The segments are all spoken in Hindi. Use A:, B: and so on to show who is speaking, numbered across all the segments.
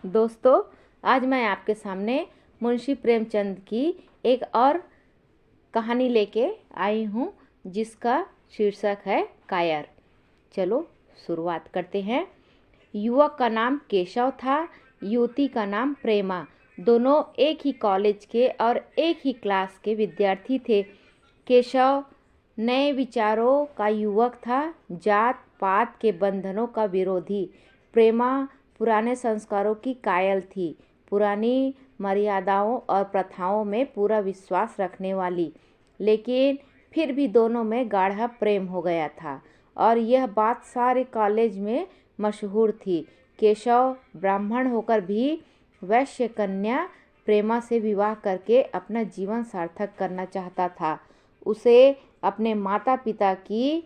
A: दोस्तों, आज मैं आपके सामने मुंशी प्रेमचंद की एक और कहानी लेके आई हूँ जिसका शीर्षक है कायर। चलो शुरुआत करते हैं। युवक का नाम केशव था, युवती का नाम प्रेमा। दोनों एक ही कॉलेज के और एक ही क्लास के विद्यार्थी थे। केशव नए विचारों का युवक था, जात पात के बंधनों का विरोधी। प्रेमा पुराने संस्कारों की कायल थी, पुरानी मर्यादाओं और प्रथाओं में पूरा विश्वास रखने वाली। लेकिन फिर भी दोनों में गाढ़ा प्रेम हो गया था और यह बात सारे कॉलेज में मशहूर थी। केशव ब्राह्मण होकर भी वैश्य कन्या प्रेमा से विवाह करके अपना जीवन सार्थक करना चाहता था। उसे अपने माता पिता की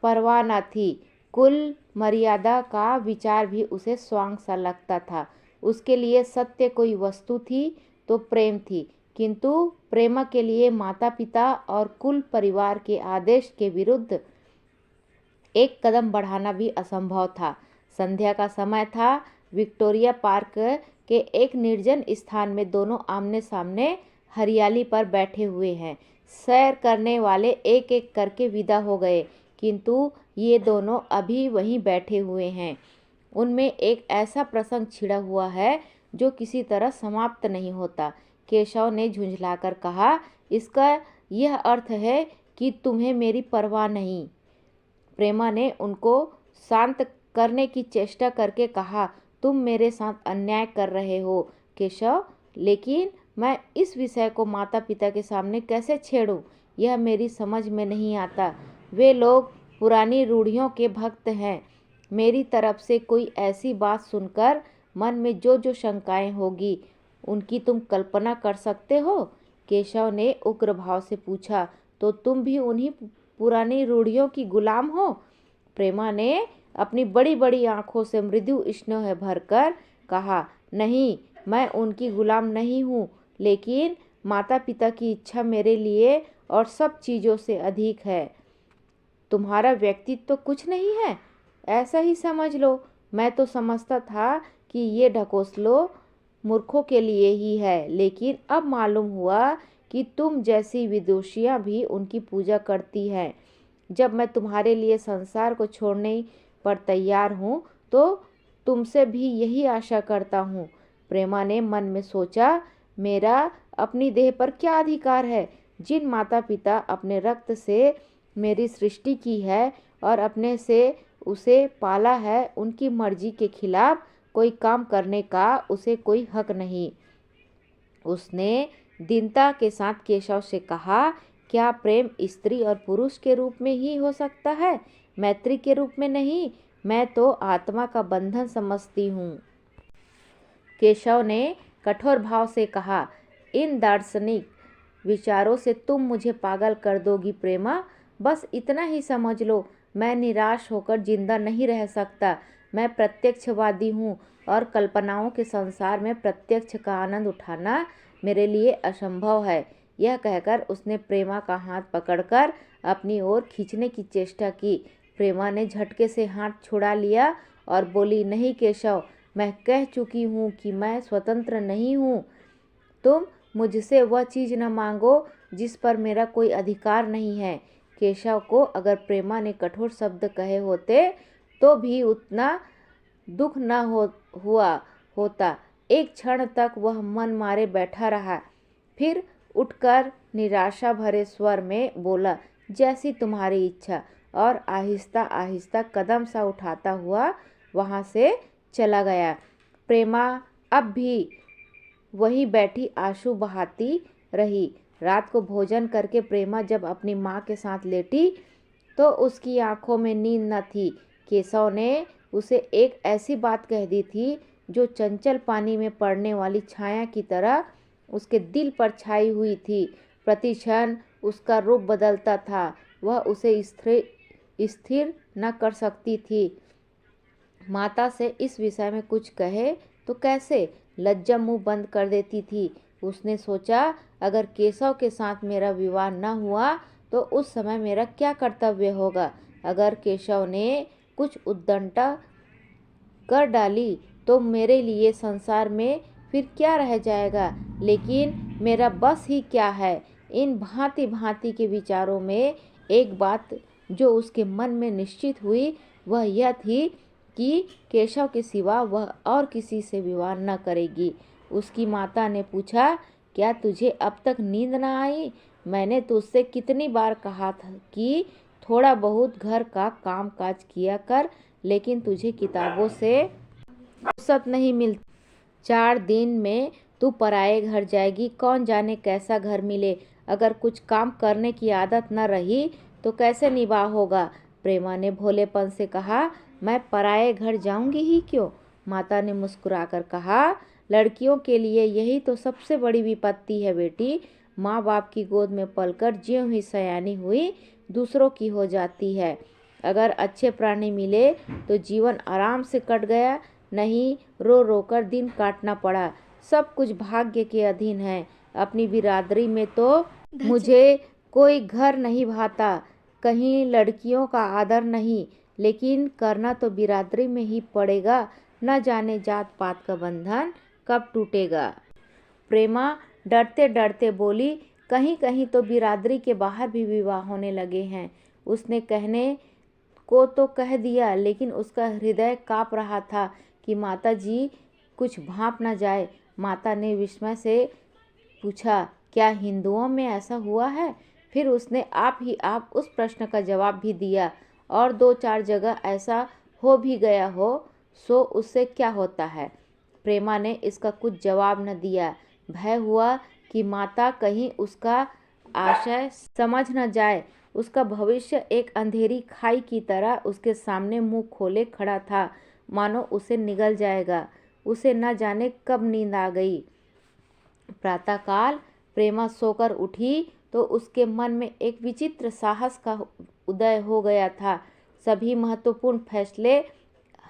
A: परवाह न थी। कुल मर्यादा का विचार भी उसे स्वांग सा लगता था। उसके लिए सत्य कोई वस्तु थी तो प्रेम थी, किंतु प्रेमा के लिए माता पिता और कुल परिवार के आदेश के विरुद्ध एक कदम बढ़ाना भी असंभव था। संध्या का समय था। विक्टोरिया पार्क के एक निर्जन स्थान में दोनों आमने सामने हरियाली पर बैठे हुए हैं। सैर करने वाले एक एक करके विदा हो गए, किंतु ये दोनों अभी वहीं बैठे हुए हैं। उनमें एक ऐसा प्रसंग छिड़ा हुआ है जो किसी तरह समाप्त नहीं होता। केशव ने झुंझलाकर कहा, इसका यह अर्थ है कि तुम्हें मेरी परवाह नहीं। प्रेमा ने उनको शांत करने की चेष्टा करके कहा, तुम मेरे साथ अन्याय कर रहे हो केशव, लेकिन मैं इस विषय को माता पिता के सामने कैसे छेड़ूं, यह मेरी समझ में नहीं आता। वे लोग पुरानी रूढ़ियों के भक्त हैं। मेरी तरफ से कोई ऐसी बात सुनकर मन में जो जो शंकाएं होगी उनकी तुम कल्पना कर सकते हो। केशव ने उग्र भाव से पूछा, तो तुम भी उन्हीं पुरानी रूढ़ियों की गुलाम हो? प्रेमा ने अपनी बड़ी बड़ी आंखों से मृदु स्नेह भरकर कहा, नहीं, मैं उनकी गुलाम नहीं हूँ, लेकिन माता पिता की इच्छा मेरे लिए और सब चीज़ों से अधिक है। तुम्हारा व्यक्तित्व तो कुछ नहीं है, ऐसा ही समझ लो। मैं तो समझता था कि ये ढकोसलो मूर्खों के लिए ही है, लेकिन अब मालूम हुआ कि तुम जैसी विदुषियाँ भी उनकी पूजा करती हैं। जब मैं तुम्हारे लिए संसार को छोड़ने पर तैयार हूँ तो तुमसे भी यही आशा करता हूँ। प्रेमा ने मन में सोचा, मेरा अपनी देह पर क्या अधिकार है? जिन माता पिता अपने रक्त से मेरी सृष्टि की है और अपने से उसे पाला है, उनकी मर्जी के खिलाफ कोई काम करने का उसे कोई हक नहीं। उसने दीनता के साथ केशव से कहा, क्या प्रेम स्त्री और पुरुष के रूप में ही हो सकता है, मैत्री के रूप में नहीं? मैं तो आत्मा का बंधन समझती हूँ। केशव ने कठोर भाव से कहा, इन दार्शनिक विचारों से तुम मुझे पागल कर दोगी प्रेमा। बस इतना ही समझ लो, मैं निराश होकर जिंदा नहीं रह सकता। मैं प्रत्यक्षवादी हूँ और कल्पनाओं के संसार में प्रत्यक्ष का आनंद उठाना मेरे लिए असंभव है। यह कहकर उसने प्रेमा का हाथ पकड़कर अपनी ओर खींचने की चेष्टा की। प्रेमा ने झटके से हाथ छुड़ा लिया और बोली, नहीं केशव, मैं कह चुकी हूँ कि मैं स्वतंत्र नहीं हूँ। तुम मुझसे वह चीज़ न मांगो जिस पर मेरा कोई अधिकार नहीं है। केशव को अगर प्रेमा ने कठोर शब्द कहे होते तो भी उतना दुख न हुआ होता। एक क्षण तक वह मन मारे बैठा रहा, फिर उठकर निराशा भरे स्वर में बोला, जैसी तुम्हारी इच्छा, और आहिस्ता आहिस्ता कदम सा उठाता हुआ वहाँ से चला गया। प्रेमा अब भी वहीं बैठी आंसू बहाती रही। रात को भोजन करके प्रेमा जब अपनी माँ के साथ लेटी तो उसकी आंखों में नींद न थी। केशव ने उसे एक ऐसी बात कह दी थी जो चंचल पानी में पड़ने वाली छाया की तरह उसके दिल पर छाई हुई थी। प्रति क्षण उसका रूप बदलता था। वह उसे स्थिर न कर सकती थी। माता से इस विषय में कुछ कहे तो कैसे? लज्जा मुंह बंद कर देती थी। उसने सोचा, अगर केशव के साथ मेरा विवाह न हुआ तो उस समय मेरा क्या कर्तव्य होगा? अगर केशव ने कुछ उद्दंडता कर डाली तो मेरे लिए संसार में फिर क्या रह जाएगा। लेकिन मेरा बस ही क्या है। इन भांति भांति के विचारों में एक बात जो उसके मन में निश्चित हुई वह यह थी कि केशव के सिवा वह और किसी से विवाह न करेगी। उसकी माता ने पूछा, क्या तुझे अब तक नींद न आई? मैंने तुझसे कितनी बार कहा था कि थोड़ा बहुत घर का काम काज किया कर, लेकिन तुझे किताबों से फुर्सत नहीं मिलती। 4 दिन में तू पराए घर जाएगी, कौन जाने कैसा घर मिले। अगर कुछ काम करने की आदत न रही तो कैसे निवाह होगा। प्रेमा ने भोलेपन से कहा, मैं पराए घर जाऊंगी ही क्यों। माता ने मुस्कुराकर कहा, लड़कियों के लिए यही तो सबसे बड़ी विपत्ति है बेटी। माँ बाप की गोद में पलकर ज्यों ही सयानी हुई दूसरों की हो जाती है। अगर अच्छे प्राणी मिले तो जीवन आराम से कट गया, नहीं रो रो कर दिन काटना पड़ा। सब कुछ भाग्य के अधीन है। अपनी बिरादरी में तो मुझे कोई घर नहीं भाता, कहीं लड़कियों का आदर नहीं, लेकिन करना तो बिरादरी में ही पड़ेगा। न जाने जात पात का बंधन कब टूटेगा। प्रेमा डरते डरते बोली, कहीं कहीं तो बिरादरी के बाहर भी विवाह होने लगे हैं। उसने कहने को तो कह दिया, लेकिन उसका हृदय काँप रहा था कि माता जी कुछ भांप न जाए। माता ने विस्मय से पूछा, क्या हिंदुओं में ऐसा हुआ है? फिर उसने आप ही आप उस प्रश्न का जवाब भी दिया, और 2-4 जगह ऐसा हो भी गया हो सो उससे क्या होता है। प्रेमा ने इसका कुछ जवाब न दिया। भय हुआ कि माता कहीं उसका आशय समझ न जाए। उसका भविष्य एक अंधेरी खाई की तरह उसके सामने मुंह खोले खड़ा था, मानो उसे निगल जाएगा। उसे न जाने कब नींद आ गई। प्रातःकाल प्रेमा सोकर उठी तो उसके मन में एक विचित्र साहस का उदय हो गया था। सभी महत्वपूर्ण फैसले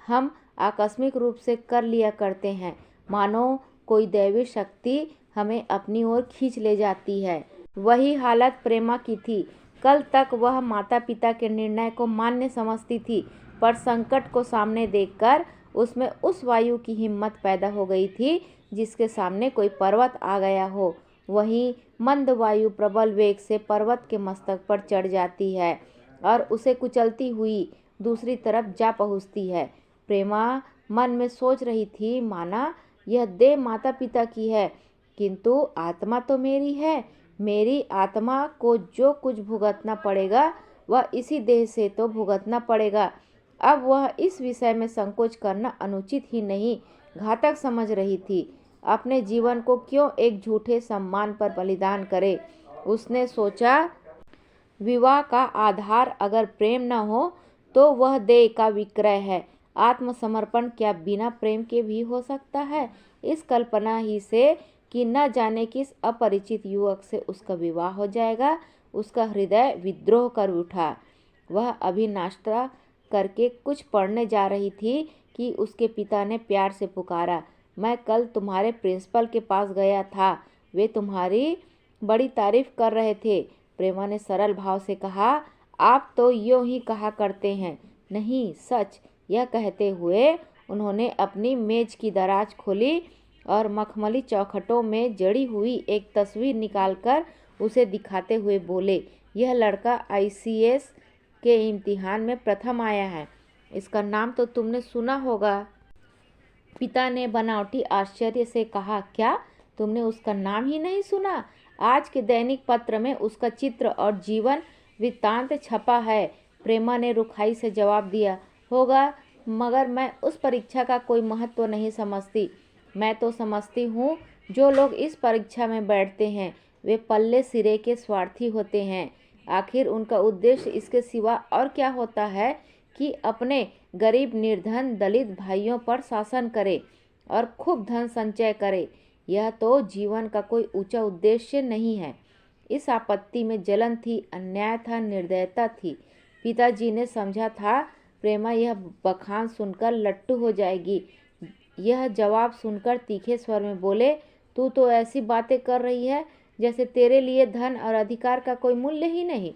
A: हम आकस्मिक रूप से कर लिया करते हैं, मानो कोई दैवी शक्ति हमें अपनी ओर खींच ले जाती है। वही हालत प्रेमा की थी। कल तक वह माता पिता के निर्णय को मान्य समझती थी, पर संकट को सामने देखकर उसमें उस वायु की हिम्मत पैदा हो गई थी जिसके सामने कोई पर्वत आ गया हो। वहीं मंद वायु प्रबल वेग से पर्वत के मस्तक पर चढ़ जाती है और उसे कुचलती हुई दूसरी तरफ जा पहुँचती है। प्रेमा मन में सोच रही थी, माना यह देह माता पिता की है, किंतु आत्मा तो मेरी है। मेरी आत्मा को जो कुछ भुगतना पड़ेगा वह इसी देह से तो भुगतना पड़ेगा। अब वह इस विषय में संकोच करना अनुचित ही नहीं, घातक समझ रही थी। अपने जीवन को क्यों एक झूठे सम्मान पर बलिदान करे। उसने सोचा, विवाह का आधार अगर प्रेम न हो तो वह देह का विक्रय है। आत्मसमर्पण क्या बिना प्रेम के भी हो सकता है? इस कल्पना ही से कि न जाने किस अपरिचित युवक से उसका विवाह हो जाएगा, उसका हृदय विद्रोह कर उठा। वह अभी नाश्ता करके कुछ पढ़ने जा रही थी कि उसके पिता ने प्यार से पुकारा, मैं कल तुम्हारे प्रिंसिपल के पास गया था, वे तुम्हारी बड़ी तारीफ कर रहे थे। प्रेमा ने सरल भाव से कहा, आप तो यूं ही कहा करते हैं। नहीं, सच। यह कहते हुए उन्होंने अपनी मेज की दराज खोली और मखमली चौखटों में जड़ी हुई एक तस्वीर निकालकर उसे दिखाते हुए बोले, यह लड़का ICS के इम्तिहान में प्रथम आया है। इसका नाम तो तुमने सुना होगा। पिता ने बनावटी आश्चर्य से कहा, क्या तुमने उसका नाम ही नहीं सुना? आज के दैनिक पत्र में उसका चित्र और जीवन वृत्तांत छपा है। प्रेमा ने रुखाई से जवाब दिया, होगा, मगर मैं उस परीक्षा का कोई महत्व नहीं समझती। मैं तो समझती हूँ जो लोग इस परीक्षा में बैठते हैं वे पल्ले सिरे के स्वार्थी होते हैं। आखिर उनका उद्देश्य इसके सिवा और क्या होता है कि अपने गरीब निर्धन दलित भाइयों पर शासन करे और खूब धन संचय करे। यह तो जीवन का कोई ऊंचा उद्देश्य नहीं है। इस आपत्ति में जलन थी, अन्याय था, निर्दयता थी। पिताजी ने समझा था प्रेमा यह बखान सुनकर लट्टू हो जाएगी। यह जवाब सुनकर तीखे स्वर में बोले, तू तो ऐसी बातें कर रही है जैसे तेरे लिए धन और अधिकार का कोई मूल्य ही नहीं।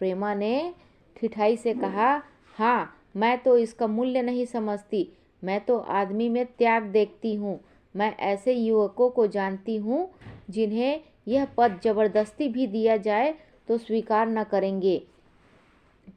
A: प्रेमा ने ठिठाई से कहा, हाँ, मैं तो इसका मूल्य नहीं समझती, मैं तो आदमी में त्याग देखती हूँ। मैं ऐसे युवकों को जानती हूँ जिन्हें यह पद जबरदस्ती भी दिया जाए तो स्वीकार न करेंगे।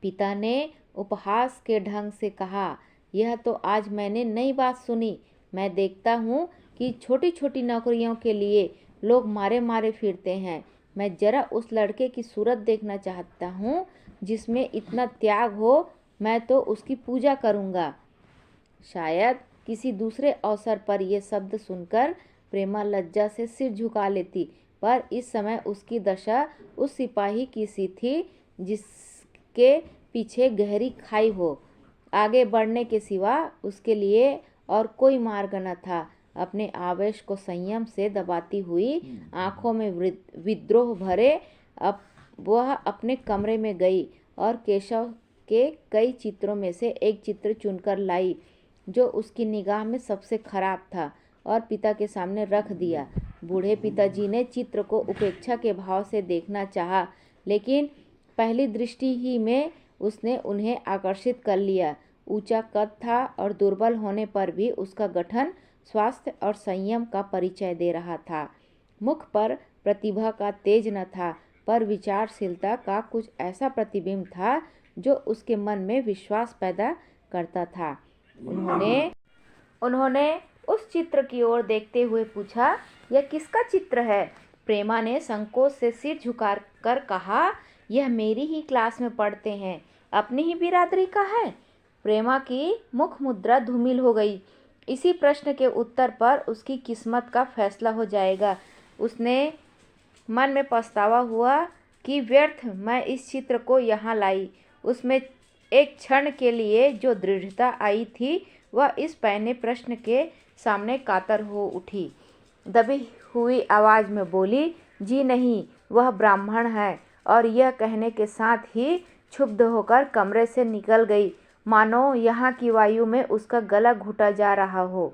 A: पिता ने उपहास के ढंग से कहा, यह तो आज मैंने नई बात सुनी। मैं देखता हूँ कि छोटी छोटी नौकरियों के लिए लोग मारे मारे फिरते हैं। मैं जरा उस लड़के की सूरत देखना चाहता हूँ जिसमें इतना त्याग हो। मैं तो उसकी पूजा करूँगा। शायद किसी दूसरे अवसर पर यह शब्द सुनकर प्रेमा लज्जा से सिर झुका लेती, पर इस समय उसकी दशा उस सिपाही की सी थी जिसके पीछे गहरी खाई हो। आगे बढ़ने के सिवा उसके लिए और कोई मार्ग न था। अपने आवेश को संयम से दबाती हुई, आंखों में विद्रोह भरे, वह अपने कमरे में गई और केशव के कई चित्रों में से एक चित्र चुनकर लाई जो उसकी निगाह में सबसे खराब था और पिता के सामने रख दिया। बूढ़े पिताजी ने चित्र को उपेक्षा के भाव से देखना चाहा, लेकिन पहली दृष्टि ही में उसने उन्हें आकर्षित कर लिया। ऊंचा कद था और दुर्बल होने पर भी उसका गठन स्वास्थ्य और संयम का परिचय दे रहा था। मुख पर प्रतिभा का तेज न था, पर विचारशीलता का कुछ ऐसा प्रतिबिंब था जो उसके मन में विश्वास पैदा करता था। उन्होंने उस चित्र की ओर देखते हुए पूछा, यह किसका चित्र है? प्रेमा ने संकोच से सिर झुकाकर कहा, यह मेरी ही क्लास में पढ़ते हैं, अपनी ही बिरादरी का है। प्रेमा की मुख मुद्रा धूमिल हो गई। इसी प्रश्न के उत्तर पर उसकी किस्मत का फैसला हो जाएगा। उसने मन में पछतावा हुआ कि व्यर्थ मैं इस चित्र को यहाँ लाई। उसमें एक क्षण के लिए जो दृढ़ता आई थी वह इस पहले प्रश्न के सामने कातर हो उठी। दबी हुई आवाज़ में बोली, जी नहीं, वह ब्राह्मण है। और यह कहने के साथ ही क्षुब्ध होकर कमरे से निकल गई, मानो यहाँ की वायु में उसका गला घुटा जा रहा हो,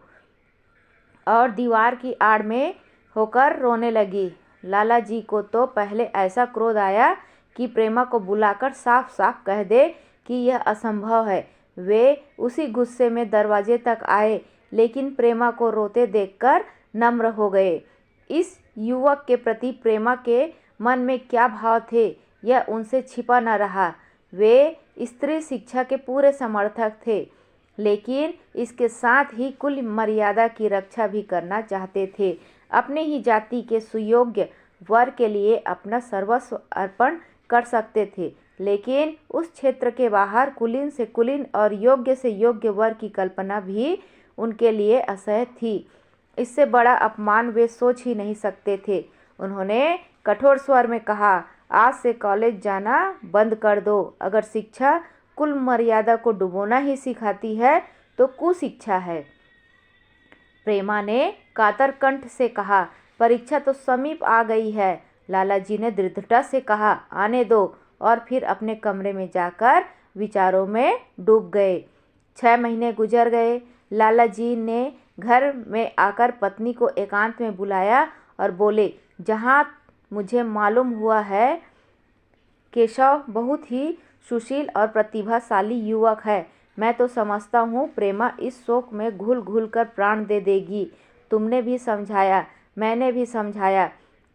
A: और दीवार की आड़ में होकर रोने लगी। लाला जी को तो पहले ऐसा क्रोध आया कि प्रेमा को बुलाकर साफ साफ कह दे कि यह असंभव है। वे उसी गुस्से में दरवाजे तक आए, लेकिन प्रेमा को रोते देखकर नम्र हो गए। इस युवक के प्रति प्रेमा के मन में क्या भाव थे यह उनसे छिपा न रहा। वे स्त्री शिक्षा के पूरे समर्थक थे, लेकिन इसके साथ ही कुल मर्यादा की रक्षा भी करना चाहते थे। अपने ही जाति के सुयोग्य वर के लिए अपना सर्वस्व अर्पण कर सकते थे, लेकिन उस क्षेत्र के बाहर कुलीन से कुलीन और योग्य से योग्य वर की कल्पना भी उनके लिए असह्य थी। इससे बड़ा अपमान वे सोच ही नहीं सकते थे। उन्होंने कठोर स्वर में कहा, आज से कॉलेज जाना बंद कर दो। अगर शिक्षा कुल मर्यादा को डुबोना ही सिखाती है तो कुशिक्षा है। प्रेमा ने कातर कंठ से कहा, परीक्षा तो समीप आ गई है। लाला जी ने दृढ़ता से कहा, आने दो, और फिर अपने कमरे में जाकर विचारों में डूब गए। 6 महीने गुजर गए। लाला जी ने घर में आकर पत्नी को एकांत में बुलाया और बोले, जहाँ मुझे मालूम हुआ है केशव बहुत ही सुशील और प्रतिभाशाली युवक है। मैं तो समझता हूँ प्रेमा इस शोक में घुल घुल कर प्राण दे देगी। तुमने भी समझाया, मैंने भी समझाया,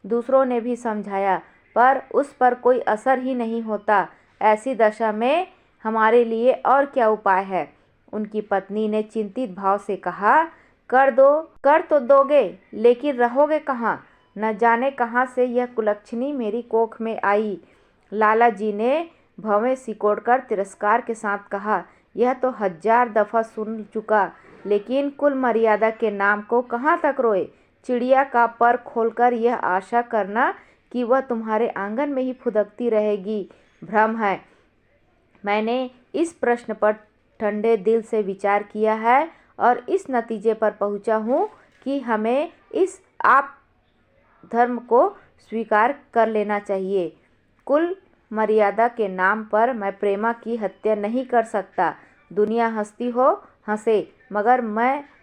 A: दूसरों ने भी समझाया, पर उस पर कोई असर ही नहीं होता। ऐसी दशा में हमारे लिए और क्या उपाय है? उनकी पत्नी ने चिंतित भाव से कहा, कर तो दोगे, लेकिन रहोगे कहाँ? न जाने कहाँ से यह कुलक्षणी मेरी कोख में आई। लाला जी ने भवें सिकोड़कर तिरस्कार के साथ कहा, यह तो 1000 दफ़ा सुन चुका, लेकिन कुल मर्यादा के नाम को कहाँ तक रोए? चिड़िया का पर खोलकर यह आशा करना कि वह तुम्हारे आंगन में ही फुदकती रहेगी भ्रम है। मैंने इस प्रश्न पर ठंडे दिल से विचार किया है और इस नतीजे पर पहुंचा हूँ कि हमें इस आप धर्म को स्वीकार कर लेना चाहिए। कुल मर्यादा के नाम पर मैं प्रेमा की हत्या नहीं कर सकता। दुनिया हंसती हो हंसे,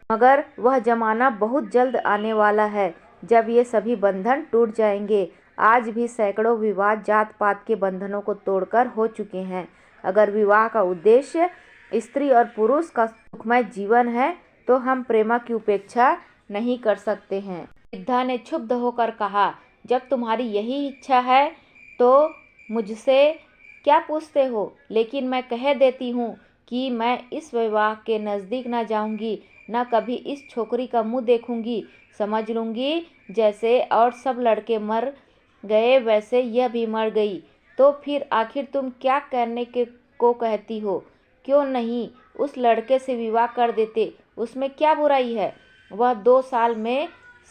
A: मगर वह जमाना बहुत जल्द आने वाला है जब ये सभी बंधन टूट जाएंगे। आज भी सैकड़ों विवाह जात पात के बंधनों को तोड़कर हो चुके हैं। अगर विवाह का उद्देश्य स्त्री और पुरुष का सुखमय जीवन है तो हम प्रेमा की उपेक्षा नहीं कर सकते हैं। वृद्धा ने क्षुब्ध होकर कहा, जब तुम्हारी यही इच्छा है तो मुझसे क्या पूछते हो? लेकिन मैं कह देती हूँ कि मैं इस विवाह के नज़दीक न जाऊँगी, न कभी इस छोकरी का मुँह देखूँगी। समझ लूँगी जैसे और सब लड़के मर गए वैसे यह भी मर गई। तो फिर आखिर तुम क्या करने के को कहती हो? क्यों नहीं उस लड़के से विवाह कर देते? उसमें क्या बुराई है? वह 2 साल में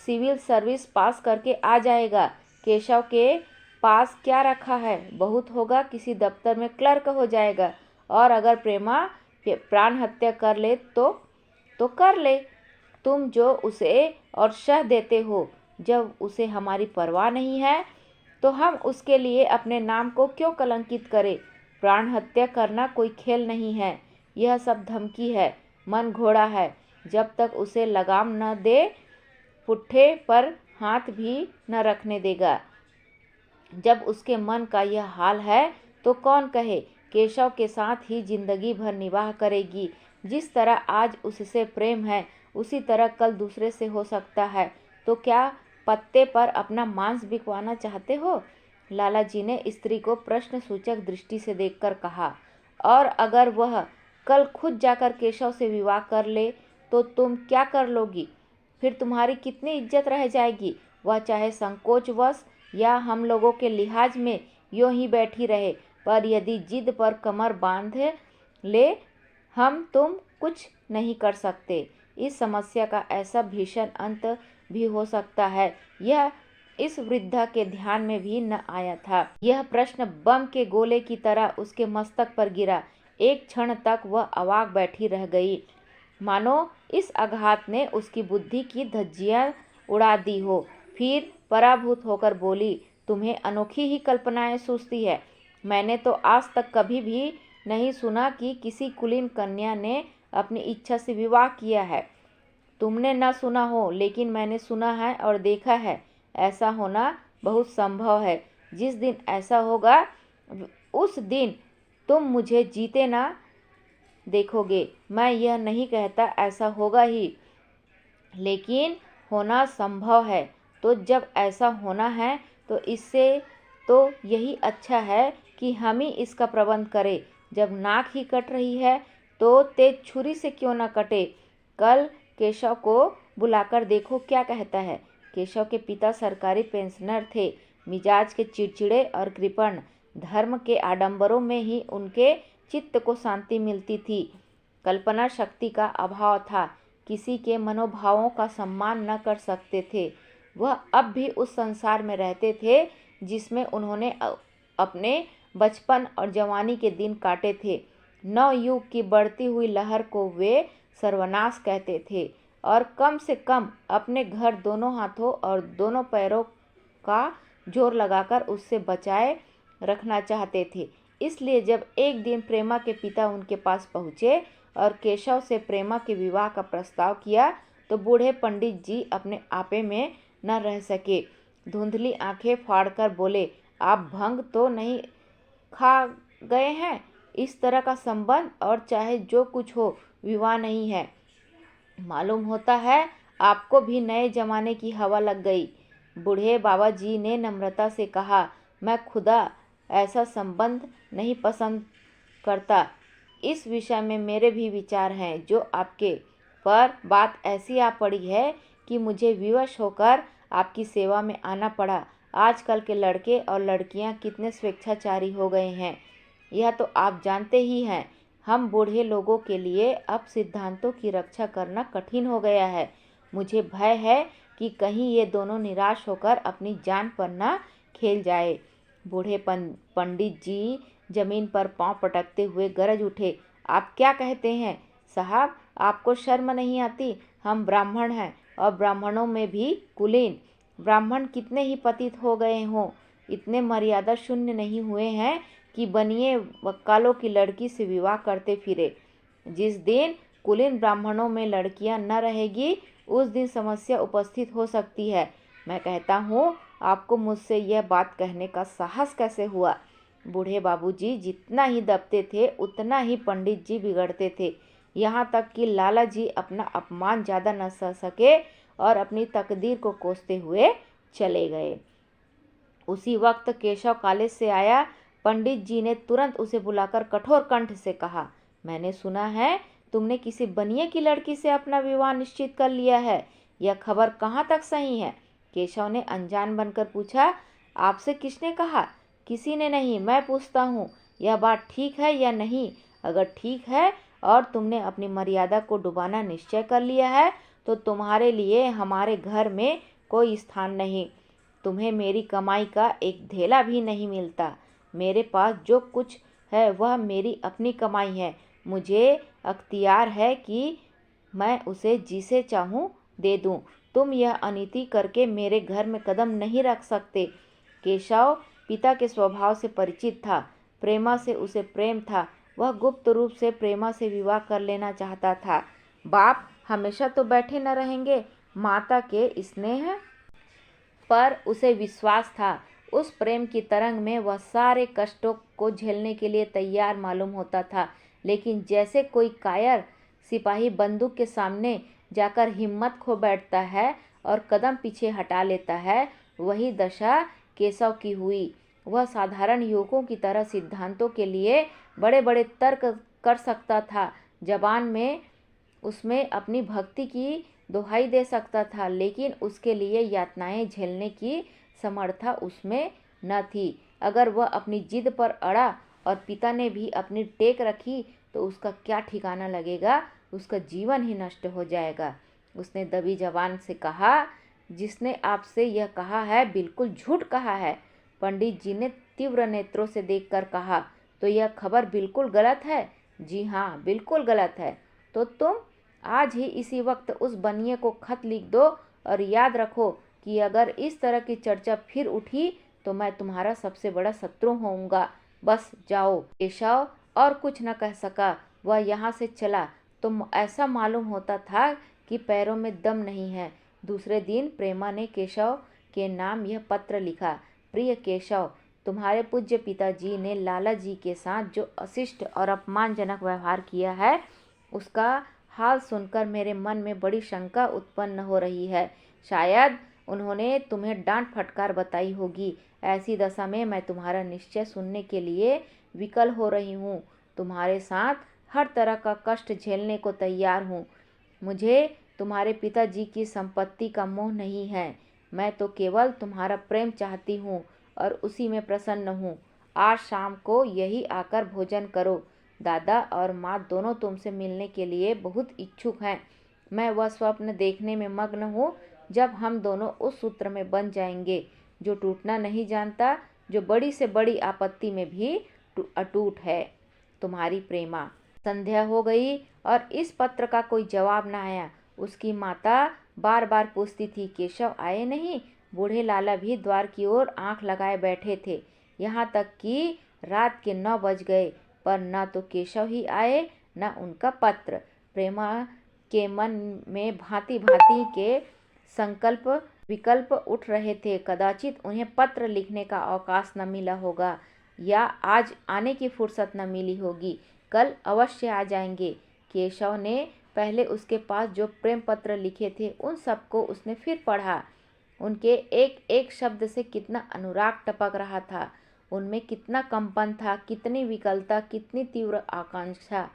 A: सिविल सर्विस पास करके आ जाएगा। केशव के पास क्या रखा है? बहुत होगा किसी दफ्तर में क्लर्क हो जाएगा। और अगर प्रेमा प्राण हत्या कर ले तो कर ले। तुम जो उसे और शह देते हो, जब उसे हमारी परवाह नहीं है तो हम उसके लिए अपने नाम को क्यों कलंकित करें? प्राण हत्या करना कोई खेल नहीं है, यह सब धमकी है, मन घोड़ा है। जब तक उसे लगाम न दे पुट्ठे पर हाथ भी न रखने देगा। जब उसके मन का यह हाल है तो कौन कहे केशव के साथ ही जिंदगी भर निवाह करेगी। जिस तरह आज उससे प्रेम है उसी तरह कल दूसरे से हो सकता है। तो क्या पत्ते पर अपना मांस बिकवाना चाहते हो? लालाजी ने स्त्री को प्रश्न सूचक दृष्टि से देखकर कहा। और अगर वह कल खुद जाकर केशव से विवाह कर ले तो तुम क्या कर लोगी? फिर तुम्हारी कितनी इज्जत रह जाएगी? वह चाहे संकोचवश या हम लोगों के लिहाज में यूं ही बैठी रहे, पर यदि जिद पर कमर बांध ले हम तुम कुछ नहीं कर सकते। इस समस्या का ऐसा भीषण अंत भी हो सकता है, यह इस वृद्धा के ध्यान में भी न आया था। यह प्रश्न बम के गोले की तरह उसके मस्तक पर गिरा। एक क्षण तक वह अवाक बैठी रह गई, मानो इस आघात ने उसकी बुद्धि की धज्जियां उड़ा दी हो। फिर पराभूत होकर बोली, तुम्हें अनोखी ही कल्पनाएं सूझती है। मैंने तो आज तक कभी भी नहीं सुना कि किसी कुलीन कन्या ने अपनी इच्छा से विवाह किया है। तुमने न सुना हो, लेकिन मैंने सुना है और देखा है। ऐसा होना बहुत संभव है। जिस दिन ऐसा होगा उस दिन तुम मुझे जीते ना देखोगे। मैं यह नहीं कहता ऐसा होगा ही, लेकिन होना संभव है। तो जब ऐसा होना है तो इससे तो यही अच्छा है कि हम ही इसका प्रबंध करें। जब नाक ही कट रही है तो तेज छुरी से क्यों न कटे। कल केशव को बुलाकर देखो क्या कहता है। केशव के पिता सरकारी पेंशनर थे, मिजाज के चिड़चिड़े और कृपण। धर्म के आडंबरों में ही उनके चित्त को शांति मिलती थी। कल्पना शक्ति का अभाव था, किसी के मनोभावों का सम्मान न कर सकते थे। वह अब भी उस संसार में रहते थे जिसमें उन्होंने अपने बचपन और जवानी के दिन काटे थे। नवयुग की बढ़ती हुई लहर को वे सर्वनाश कहते थे और कम से कम अपने घर दोनों हाथों और दोनों पैरों का जोर लगाकर उससे बचाए रखना चाहते थे। इसलिए जब एक दिन प्रेमा के पिता उनके पास पहुँचे और केशव से प्रेमा के विवाह का प्रस्ताव किया तो बूढ़े पंडित जी अपने आपे में न रह सके। धुंधली आंखें फाड़कर बोले, आप भंग तो नहीं खा गए हैं? इस तरह का संबंध और चाहे जो कुछ हो विवाह नहीं है। मालूम होता है आपको भी नए जमाने की हवा लग गई। बूढ़े बाबा जी ने नम्रता से कहा, मैं खुदा ऐसा संबंध नहीं पसंद करता। इस विषय में मेरे भी विचार हैं जो आपके, पर बात ऐसी आ पड़ी है कि मुझे विवश होकर आपकी सेवा में आना पड़ा। आजकल के लड़के और लड़कियां कितने स्वेच्छाचारी हो गए हैं, यह तो आप जानते ही हैं। हम बूढ़े लोगों के लिए अब सिद्धांतों की रक्षा करना कठिन हो गया है। मुझे भय है कि कहीं ये दोनों निराश होकर अपनी जान पर न खेल जाए। बूढ़े पंडित जी जमीन पर पांव पटकते हुए गरज उठे, आप क्या कहते हैं साहब? आपको शर्म नहीं आती? हम ब्राह्मण हैं और ब्राह्मणों में भी कुलीन। ब्राह्मण कितने ही पतित हो गए हों, इतने मर्यादा शून्य नहीं हुए हैं कि बनिए वक्कालों की लड़की से विवाह करते फिरे। जिस दिन कुलीन ब्राह्मणों में लड़कियां न रहेगी उस दिन समस्या उपस्थित हो सकती है। मैं कहता हूँ आपको मुझसे यह बात कहने का साहस कैसे हुआ? बूढ़े बाबूजी जितना ही दबते थे उतना ही पंडित जी बिगड़ते थे। यहाँ तक कि लाला जी अपना अपमान ज़्यादा न सह सके और अपनी तकदीर को कोसते हुए चले गए। उसी वक्त केशव कॉलेज से आया। पंडित जी ने तुरंत उसे बुलाकर कठोर कंठ से कहा, मैंने सुना है तुमने किसी बनिए की लड़की से अपना विवाह निश्चित कर लिया है। यह खबर कहाँ तक सही है? केशव ने अनजान बनकर पूछा। आपसे किसने कहा? किसी ने नहीं, मैं पूछता हूँ। यह बात ठीक है या नहीं? अगर ठीक है और तुमने अपनी मर्यादा को डुबाना निश्चय कर लिया है तो तुम्हारे लिए हमारे घर में कोई स्थान नहीं। तुम्हें मेरी कमाई का एक धेला भी नहीं मिलता। मेरे पास जो कुछ है वह मेरी अपनी कमाई है। मुझे अख्तियार है कि मैं उसे जिसे चाहूँ दे दूँ। तुम यह अनीति करके मेरे घर में कदम नहीं रख सकते। केशव पिता के स्वभाव से परिचित था। प्रेमा से उसे प्रेम था। वह गुप्त रूप से प्रेमा से विवाह कर लेना चाहता था। बाप हमेशा तो बैठे न रहेंगे। माता के स्नेह पर उसे विश्वास था। उस प्रेम की तरंग में वह सारे कष्टों को झेलने के लिए तैयार मालूम होता था। लेकिन जैसे कोई कायर सिपाही बंदूक के सामने जाकर हिम्मत खो बैठता है और कदम पीछे हटा लेता है, वही दशा केशव की हुई। वह साधारण युवकों की तरह सिद्धांतों के लिए बड़े बड़े तर्क कर सकता था। जबान में उसमें अपनी भक्ति की दुहाई दे सकता था, लेकिन उसके लिए यातनाएं झेलने की समर्था उसमें न थी। अगर वह अपनी जिद पर अड़ा और पिता ने भी अपनी टेक रखी तो उसका क्या ठिकाना लगेगा? उसका जीवन ही नष्ट हो जाएगा। उसने दबी जबान से कहा, जिसने आपसे यह कहा है बिल्कुल झूठ कहा है। पंडित जी ने तीव्र नेत्रों से देखकर कहा, तो यह खबर बिल्कुल गलत है? जी हाँ, बिल्कुल गलत है। तो तुम आज ही इसी वक्त उस बनिए को खत लिख दो और याद रखो कि अगर इस तरह की चर्चा फिर उठी तो मैं तुम्हारा सबसे बड़ा शत्रु होऊंगा। बस जाओ। केशव और कुछ न कह सका। वह यहाँ से चला तो ऐसा मालूम होता था कि पैरों में दम नहीं है। दूसरे दिन प्रेमा ने केशव के नाम यह पत्र लिखा। प्रिय केशव, तुम्हारे पूज्य पिताजी ने लाला जी के साथ जो अशिष्ट और अपमानजनक व्यवहार किया है उसका हाल सुनकर मेरे मन में बड़ी शंका उत्पन्न हो रही है। शायद उन्होंने तुम्हें डांट फटकार बताई होगी। ऐसी दशा में मैं तुम्हारा निश्चय सुनने के लिए विकल हो रही हूँ। तुम्हारे साथ हर तरह का कष्ट झेलने को तैयार हूँ। मुझे तुम्हारे पिताजी की संपत्ति का मोह नहीं है। मैं तो केवल तुम्हारा प्रेम चाहती हूँ और उसी में प्रसन्न हूँ। आज शाम को यही आकर भोजन करो। दादा और माँ दोनों तुमसे मिलने के लिए बहुत इच्छुक हैं। मैं वह स्वप्न देखने में मग्न हूँ जब हम दोनों उस सूत्र में बंध जाएंगे जो टूटना नहीं जानता, जो बड़ी से बड़ी आपत्ति में भी अटूट है। तुम्हारी प्रेमा। संध्या हो गई और इस पत्र का कोई जवाब न आया। उसकी माता बार बार पूछती थी, केशव आए नहीं? बूढ़े लाला भी द्वार की ओर आंख लगाए बैठे थे। यहाँ तक कि रात के 9 बज गए पर न तो केशव ही आए न उनका पत्र। प्रेमा के मन में भांति भांति के संकल्प विकल्प उठ रहे थे। कदाचित उन्हें पत्र लिखने का अवकाश न मिला होगा या आज आने की फुर्सत न मिली होगी। कल अवश्य आ जाएंगे। केशव ने पहले उसके पास जो प्रेम पत्र लिखे थे उन सबको उसने फिर पढ़ा। उनके एक एक शब्द से कितना अनुराग टपक रहा था। उनमें कितना कंपन था, कितनी विकलता, कितनी तीव्र आकांक्षा।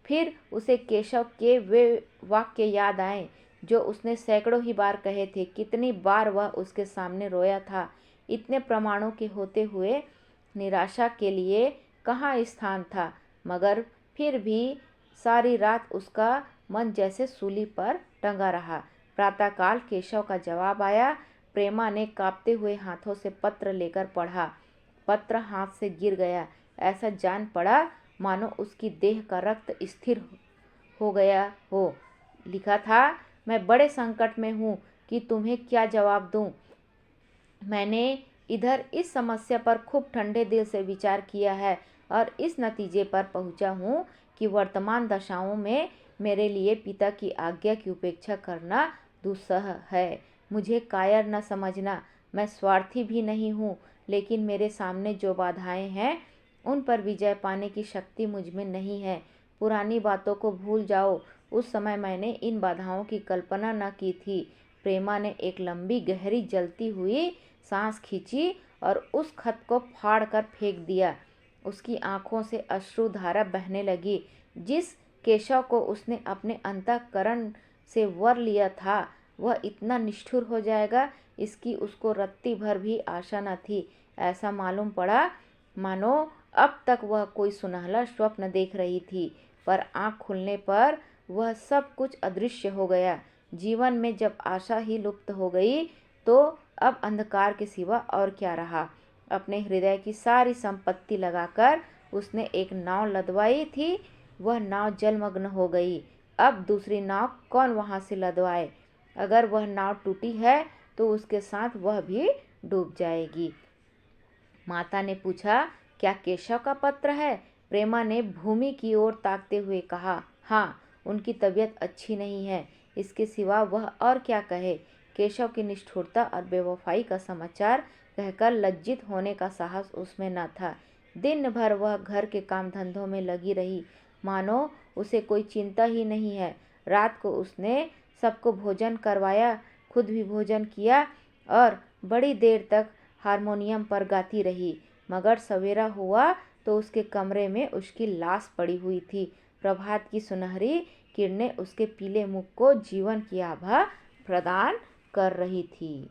A: फिर उसे केशव के वे वाक्य याद आए जो उसने सैकड़ों ही बार कहे थे। कितनी बार वह उसके सामने रोया था। इतने प्रमाणों के होते हुए निराशा के लिए कहाँ स्थान था। मगर फिर भी सारी रात उसका मन जैसे सूली पर टंगा रहा। प्रातःकाल केशव का जवाब आया। प्रेमा ने कांपते हुए हाथों से पत्र लेकर पढ़ा। पत्र हाथ से गिर गया। ऐसा जान पड़ा मानो उसकी देह का रक्त स्थिर हो गया हो। लिखा था, मैं बड़े संकट में हूँ कि तुम्हें क्या जवाब दूँ। मैंने इधर इस समस्या पर खूब ठंडे दिल से विचार किया है और इस नतीजे पर पहुँचा हूँ कि वर्तमान दशाओं में मेरे लिए पिता की आज्ञा की उपेक्षा करना दुस्सह है। मुझे कायर न समझना। मैं स्वार्थी भी नहीं हूँ, लेकिन मेरे सामने जो बाधाएं हैं उन पर विजय पाने की शक्ति मुझ में नहीं है। पुरानी बातों को भूल जाओ, उस समय मैंने इन बाधाओं की कल्पना न की थी। प्रेमा ने एक लंबी गहरी जलती हुई सांस खींची और उस खत को फाड़ कर फेंक दिया। उसकी आंखों से अश्रुधारा बहने लगी। जिस केशव को उसने अपने अंतःकरण से वर लिया था, वह इतना निष्ठुर हो जाएगा, इसकी उसको रत्ती भर भी आशा न थी। ऐसा मालूम पड़ा मानो अब तक वह कोई सुनहला स्वप्न देख रही थी, पर आँख खुलने पर वह सब कुछ अदृश्य हो गया। जीवन में जब आशा ही लुप्त हो गई तो अब अंधकार के सिवा और क्या रहा। अपने हृदय की सारी संपत्ति लगाकर उसने एक नाव लदवाई थी, वह नाव जलमग्न हो गई। अब दूसरी नाव कौन वहाँ से लदवाए। अगर वह नाव टूटी है तो उसके साथ वह भी डूब जाएगी। माता ने पूछा, क्या केशव का पत्र है? प्रेमा ने भूमि की ओर ताकते हुए कहा, हाँ, उनकी तबीयत अच्छी नहीं है, इसके सिवा वह और क्या कहे। केशव की निष्ठुरता और बेवफाई का समाचार कहकर लज्जित होने का साहस उसमें न था। दिन भर वह घर के काम धंधों में लगी रही, मानो उसे कोई चिंता ही नहीं है। रात को उसने सबको भोजन करवाया, खुद भी भोजन किया और बड़ी देर तक हारमोनियम पर गाती रही। मगर सवेरा हुआ तो उसके कमरे में उसकी लाश पड़ी हुई थी। प्रभात की सुनहरी किरणें उसके पीले मुख को जीवन की आभा प्रदान कर रही थी।